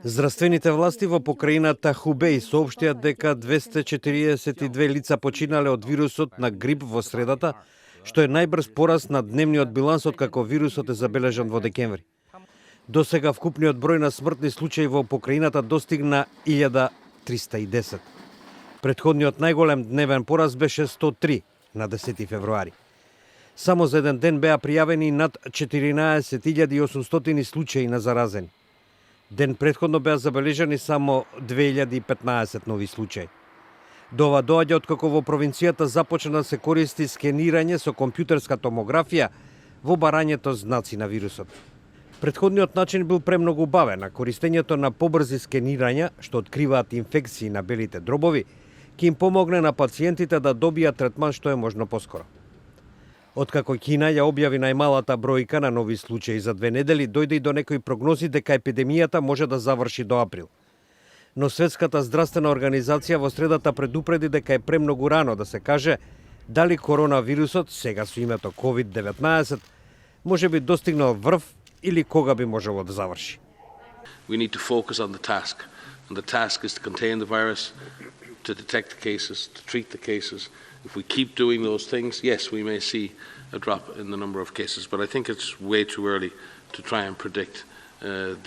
Здравствените власти во покрајината Хубеј соопштија дека 242 лица починале од вирусот на грип во средата, што е најбрз пораст на дневниот биланс откако вирусот е забележан во декември. До сега вкупниот број на смртни случаи во покрајината достигна 1310. Претходниот најголем дневен пораст беше 103 на 10 февруари. Само за еден ден беа пријавени над 14.800 случаи на заразени. Ден претходно беа забележани само 2015 нови случаи. До ова доаѓа откако во провинцијата започна да се користи скенирање со компјутерска томографија во барањето знаци на вирусот. Претходниот начин бил премногу бавен, а користењето на побрзи скенирања, што откриваат инфекции на белите дробови, ќе им помогне на пациентите да добијат третман што е можно поскоро. Откако Кина ја објави најмалата бројка на нови случаи за 2 недели, дојде и до некои прогнози дека епидемијата може да заврши до април. Но Светската здравствена организација во средата предупреди дека е премногу рано да се каже дали коронавирусот, сега со името COVID-19, може би достигнал врв или кога би можело да заврши. We need to focus on the task. And the task is to contain the virus, to detect the cases, to treat the cases. If we keep doing those things, yes, we may see a drop in the number of cases, but I think it's way too early to try and predict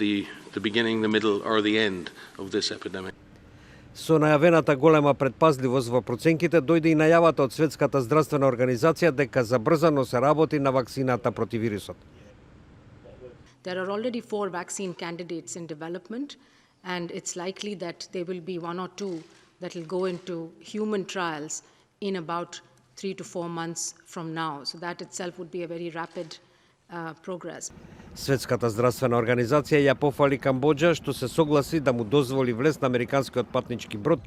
the beginning, the middle or the end of this epidemic. Со најавената голема предпазливост во проценките дојде и најавата од Светската здравствена организација дека забрзано се работи на вакцината против вирусот. There are already 4 vaccine candidates in development, and it's likely that there will be 1 or 2 that will go into human trials in about 3 to 4 months from now. So that itself would be a very rapid progress. Светската здравствена организација ја пофали Камбоџа што се согласи да му дозволи влез на американскиот патнички брод,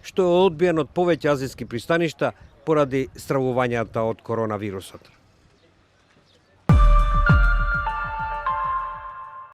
што е одбиен од повеќе азиски пристаништа поради стравувањата од коронавирусот.